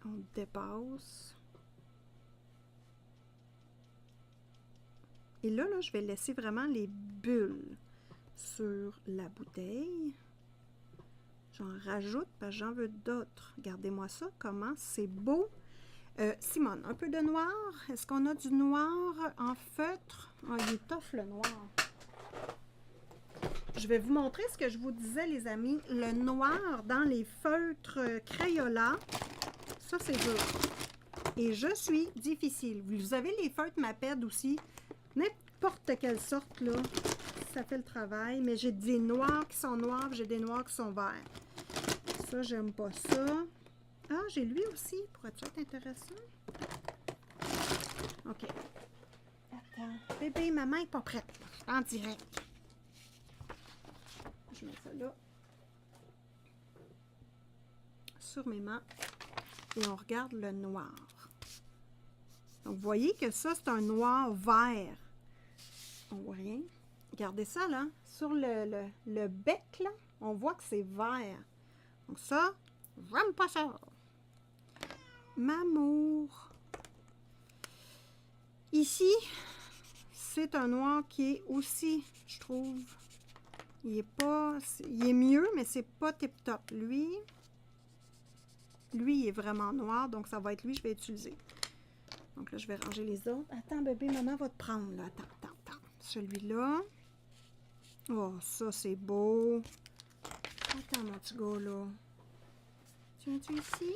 On dépasse. Et là, je vais laisser vraiment les bulles sur la bouteille. J'en rajoute parce que j'en veux d'autres. Regardez-moi ça, comment c'est beau. Simone, un peu de noir. Est-ce qu'on a du noir en feutre? Ah, il est tough, le noir. Je vais vous montrer ce que je vous disais, les amis. Le noir dans les feutres Crayola, ça, c'est dur. Et je suis difficile. Vous avez les feutres Maped aussi. N'importe quelle sorte, là, ça fait le travail. Mais j'ai des noirs qui sont noirs, j'ai des noirs qui sont verts. Ça, j'aime pas ça. Ah, j'ai lui aussi. Pourrait-tu être intéressant? OK. Attends. Bébé, maman est pas prête. En direct. Je mets ça là. Sur mes mains. Et on regarde le noir. Donc, vous voyez que ça, c'est un noir vert. On voit rien. Regardez ça, là. Sur le bec, là, on voit que c'est vert. Donc ça, j'aime pas ça. Mamour. Ici, c'est un noir qui est aussi, je trouve, il est mieux, mais c'est pas tip-top. Lui, il est vraiment noir, donc ça va être lui que je vais utiliser. Donc là, je vais ranger les autres. Attends, bébé, maman va te prendre, là. Attends. Celui-là. Oh, ça, c'est beau. Attends, mon petit gars, là. Tu viens-tu ici?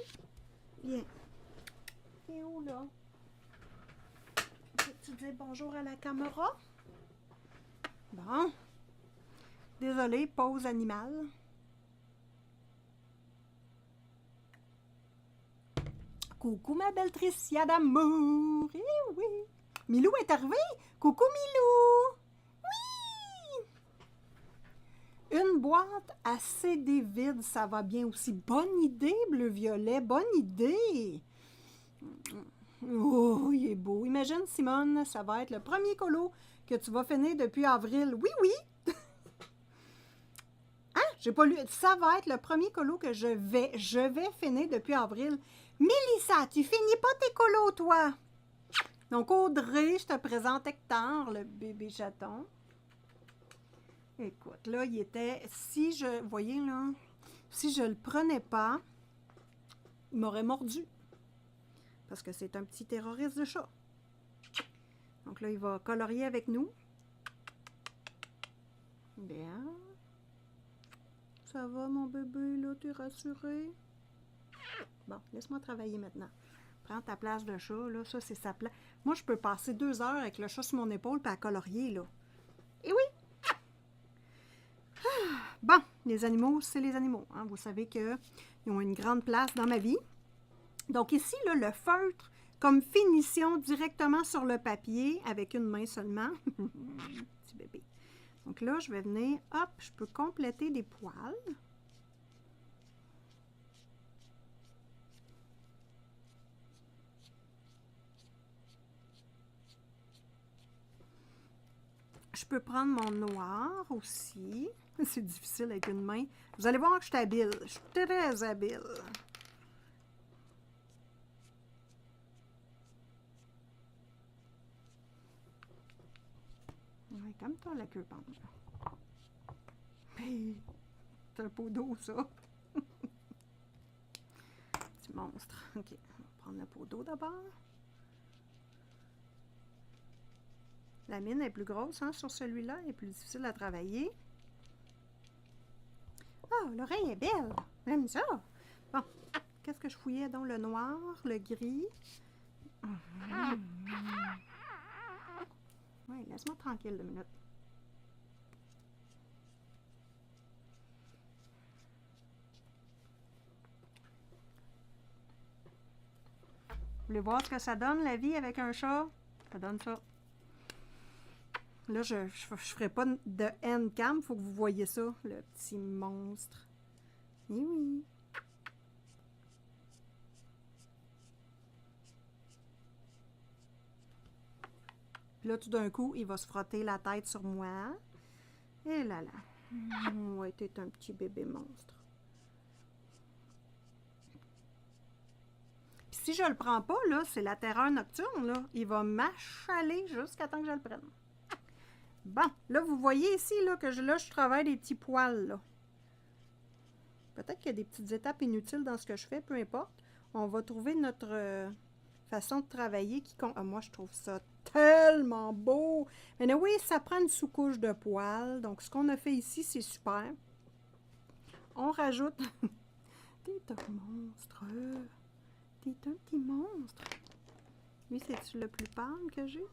Viens. T'es où, là? Tu dis bonjour à la caméra? Bon. Désolée, pause animale. Coucou, ma belle Tricia d'amour. Eh oui. Milou est arrivé. Coucou, Milou. Oui. Une boîte à CD vide, ça va bien aussi. Bonne idée, bleu-violet. Bonne idée. Oh, il est beau. Imagine, Simone, ça va être le premier colo que tu vas finir depuis avril. Oui, oui. Hein? J'ai pas lu. Ça va être le premier colo que je vais finir depuis avril. Mélissa, tu finis pas tes colos, toi? Donc, Audrey, je te présente Hector, le bébé chaton. Écoute, là, il était... Si je... Vous voyez, là? Si je le prenais pas, il m'aurait mordu. Parce que c'est un petit terroriste de chat. Donc là, il va colorier avec nous. Bien. Ça va, mon bébé, là? T'es rassuré? Bon, laisse-moi travailler maintenant. Prends ta place de chat, là. Ça, c'est sa place. Moi, je peux passer 2 heures avec le chat sur mon épaule puis à colorier, là. Et oui! Bon, les animaux, c'est les animaux. Hein? Vous savez qu'ils ont une grande place dans ma vie. Donc ici, là, le feutre comme finition directement sur le papier avec une main seulement. Petit bébé. Donc là, je vais venir, hop, je peux compléter des poils. Je peux prendre mon noir aussi. C'est difficile avec une main. Vous allez voir que je suis habile. Je suis très habile. Ouais, comme toi, la queue pendre. Hey, c'est un pot d'eau, ça. Petit monstre. OK, on va prendre le pot d'eau d'abord. La mine est plus grosse, hein, sur celui-là. Elle est plus difficile à travailler. Ah, l'oreille est belle. J'aime ça. Bon, qu'est-ce que je fouillais donc? Le noir, le gris. Oui, laisse-moi tranquille 2 minutes. Vous voulez voir ce que ça donne, la vie avec un chat? Ça donne ça. Là, je ne ferai pas de hand cam. Il faut que vous voyez ça, le petit monstre. Et oui. Puis là, tout d'un coup, il va se frotter la tête sur moi. Et là là. Ouais, t'es un petit bébé monstre. Puis si je le prends pas, là, c'est la terreur nocturne, là. Il va m'achaler jusqu'à temps que je le prenne. Bon, là, vous voyez ici, là, que je travaille des petits poils, là. Peut-être qu'il y a des petites étapes inutiles dans ce que je fais, peu importe. On va trouver notre façon de travailler qui compte. Ah, moi, je trouve ça tellement beau. Mais oui, ça prend une sous-couche de poils. Donc, ce qu'on a fait ici, c'est super. On rajoute... T'es un monstre. T'es un petit monstre. Lui, c'est-tu le plus pâle que j'ai?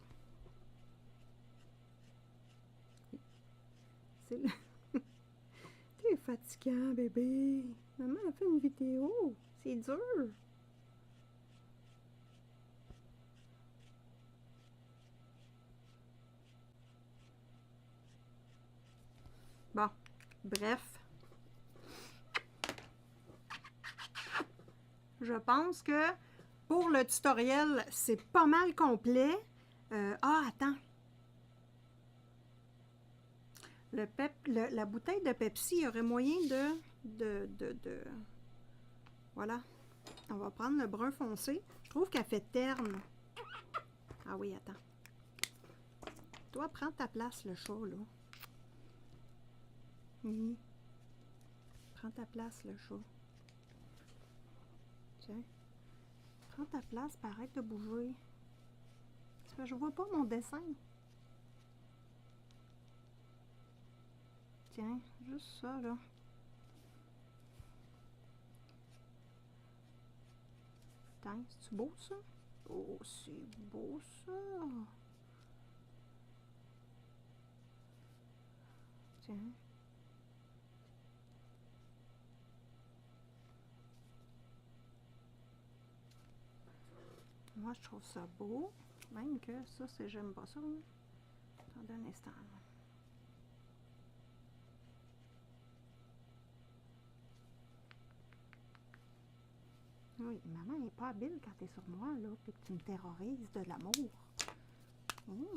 C'est le... T'es fatigant, bébé. Maman a fait une vidéo. C'est dur. Bon, bref. Je pense que pour le tutoriel, c'est pas mal complet. Attends. La bouteille de Pepsi, il y aurait moyen Voilà. On va prendre le brun foncé. Je trouve qu'elle fait terne. Ah oui, attends. Toi, prends ta place, le chat, là. Oui. Prends ta place, le chat. Tiens. Prends ta place, puis arrête de bouger. Parce que je vois pas mon dessin. Tiens, juste ça, là. Tiens, c'est-tu beau, ça? Oh, c'est beau, ça! Tiens. Moi, je trouve ça beau. Même que ça, c'est... J'aime pas ça. Hein? Attendez un instant, là. Oui, maman n'est pas habile quand t'es sur moi, là, puis que tu me terrorises de l'amour. Oui.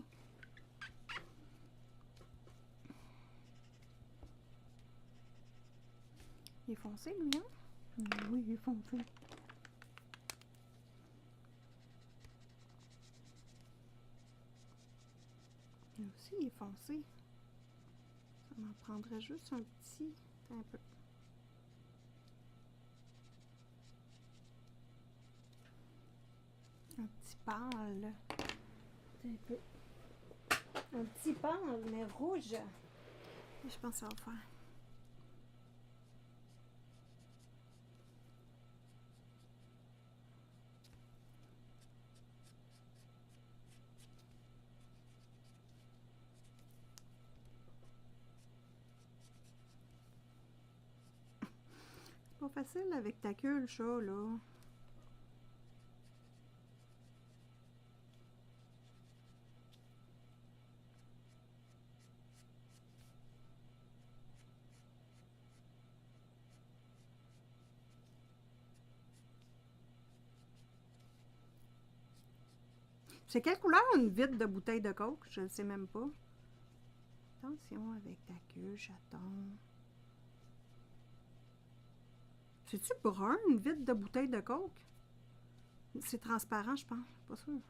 Il est foncé, lui, hein? Oui, il est foncé. Lui aussi, il est foncé. Ça m'en prendrait juste un petit... Un peu. Un petit pâle. Un peu. Un petit pâle, mais rouge. Je pense que ça va faire. C'est pas facile avec ta queue, le chat, là. C'est quelle couleur une vitre de bouteille de coke? Je ne sais même pas. Attention avec ta queue, chaton. C'est-tu brun, une vitre de bouteille de coke? C'est transparent, je pense. Pas sûr.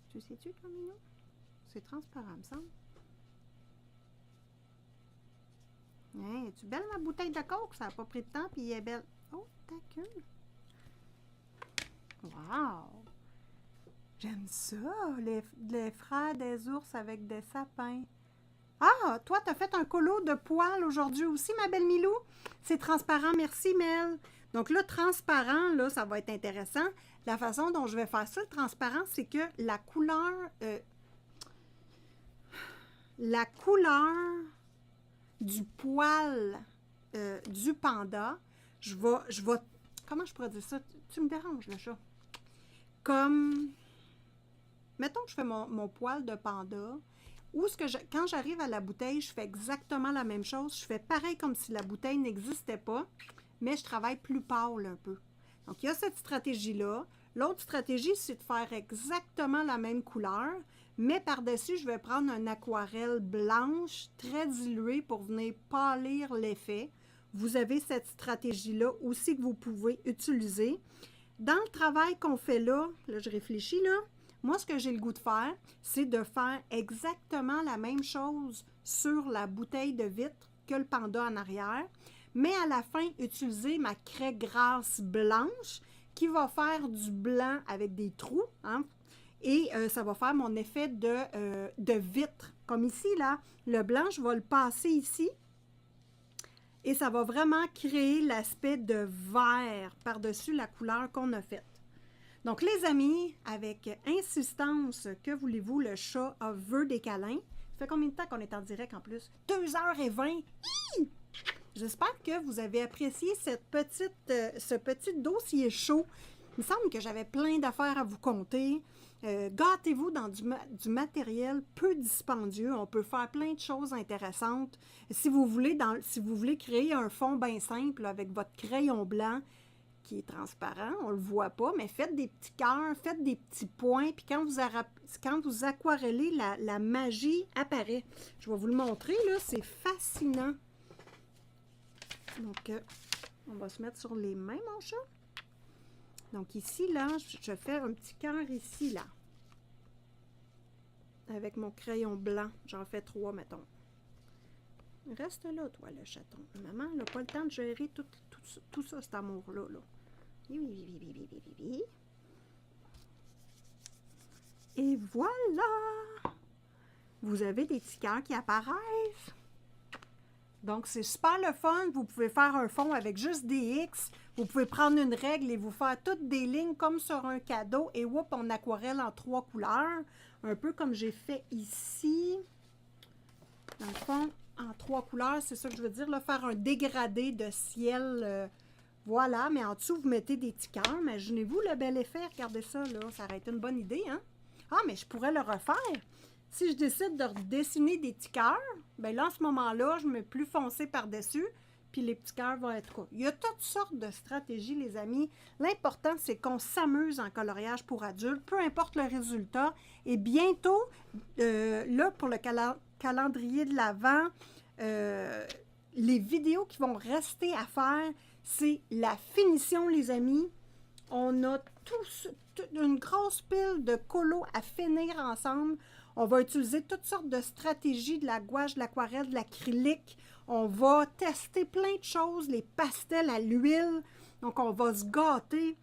Tu sais-tu, toi, Minou? C'est transparent, me semble. Hey, es-tu belle, ma bouteille de coke? Ça n'a pas pris de temps, puis elle est belle. Oh, ta queue. Wow! J'aime ça, les frères des ours avec des sapins. Ah, toi, t'as fait un colo de poils aujourd'hui aussi, ma belle Milou? C'est transparent, merci, Mel. Donc là, transparent, là, ça va être intéressant. La façon dont je vais faire ça, le transparent, c'est que la couleur du poil du panda, je vais, comment je pourrais dire ça? Tu me déranges, le chat. Comme, mettons que je fais mon poil de panda, ou quand j'arrive à la bouteille, je fais exactement la même chose. Je fais pareil comme si la bouteille n'existait pas, mais je travaille plus pâle un peu. Donc, il y a cette stratégie-là. L'autre stratégie, c'est de faire exactement la même couleur, mais par-dessus, je vais prendre une aquarelle blanche, très diluée, pour venir pâlir l'effet. Vous avez cette stratégie-là aussi que vous pouvez utiliser. Dans le travail qu'on fait là, je réfléchis là, moi, ce que j'ai le goût de faire, c'est de faire exactement la même chose sur la bouteille de vitre que le panda en arrière, mais à la fin, utiliser ma craie grasse blanche qui va faire du blanc avec des trous, hein, et ça va faire mon effet de vitre. Comme ici, là, le blanc, je vais le passer ici, et ça va vraiment créer l'aspect de vert par-dessus la couleur qu'on a faite. Donc, les amis, avec insistance, que voulez-vous, le chat veut des câlins. Ça fait combien de temps qu'on est en direct en plus? 2h20! J'espère que vous avez apprécié ce petit dossier chaud. Il me semble que j'avais plein d'affaires à vous conter. Gâtez-vous dans du matériel peu dispendieux. On peut faire plein de choses intéressantes. Si vous voulez créer un fond bien simple avec votre crayon blanc, qui est transparent, on ne le voit pas, mais faites des petits cœurs, faites des petits points, puis quand vous aquarellez, la magie apparaît. Je vais vous le montrer, là, c'est fascinant. Donc, on va se mettre sur les mains, mon chat. Donc ici, là, je fais un petit cœur ici, là, avec mon crayon blanc. J'en fais 3, mettons. Reste là, toi, le chaton. Maman n'a pas le temps de gérer tout ça, cet amour-là. Là. Et voilà! Vous avez des petits cœurs qui apparaissent. Donc, c'est super le fun. Vous pouvez faire un fond avec juste des X. Vous pouvez prendre une règle et vous faire toutes des lignes comme sur un cadeau. Et whoop, on aquarelle en 3 couleurs. Un peu comme j'ai fait ici. Dans le fond, en 3 couleurs, c'est ça que je veux dire. Là, faire un dégradé de ciel. Voilà, mais en dessous, vous mettez des petits cœurs. Imaginez-vous le bel effet. Regardez ça, là. Ça aurait été une bonne idée, hein? Ah, mais je pourrais le refaire. Si je décide de dessiner des petits cœurs, bien là, en ce moment-là, je mets plus foncé par-dessus, puis les petits cœurs vont être quoi? Il y a toutes sortes de stratégies, les amis. L'important, c'est qu'on s'amuse en coloriage pour adultes, peu importe le résultat. Et bientôt, là, pour le calendrier de l'Avent, les vidéos qui vont rester à faire, c'est la finition, les amis. On a une grosse pile de colos à finir ensemble. On va utiliser toutes sortes de stratégies, de la gouache, de l'aquarelle, de l'acrylique. On va tester plein de choses, les pastels à l'huile. Donc, on va se gâter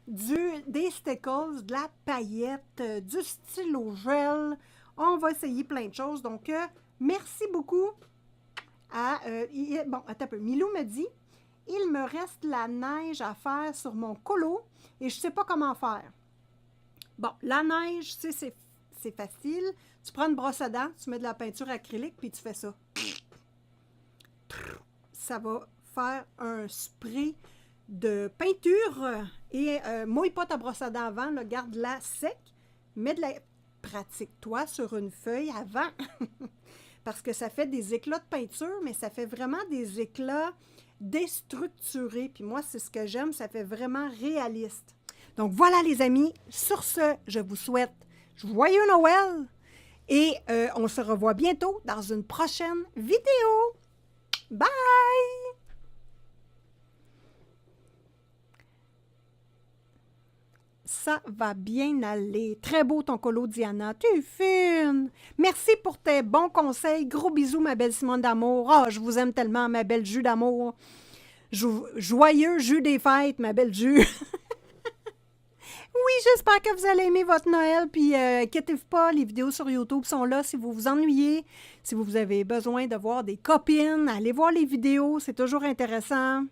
des stickles, de la paillette, du stylo gel. On va essayer plein de choses. Donc, merci beaucoup bon, attends un peu. Milou me dit, il me reste la neige à faire sur mon colo et je ne sais pas comment faire. Bon, la neige, tu sais, c'est facile. Tu prends une brosse à dents, tu mets de la peinture acrylique, puis tu fais ça. Ça va faire un spray de peinture et mouille pas ta brosse à dents avant, là, garde-la sec. Pratique-toi sur une feuille avant. Parce que ça fait des éclats de peinture, mais ça fait vraiment des éclats déstructurés. Puis moi, c'est ce que j'aime, ça fait vraiment réaliste. Donc voilà les amis, sur ce, je vous souhaite joyeux Noël et on se revoit bientôt dans une prochaine vidéo. Bye! Ça va bien aller. Très beau ton colo, Diana. Tu es fine. Merci pour tes bons conseils. Gros bisous, ma belle Simone d'amour. Ah, je vous aime tellement, ma belle Jus d'amour. Joyeux jus des fêtes, ma belle Jus. Oui, j'espère que vous allez aimer votre Noël. Puis, inquiétez-vous pas, les vidéos sur YouTube sont là si vous vous ennuyez. Si vous avez besoin de voir des copines, allez voir les vidéos. C'est toujours intéressant.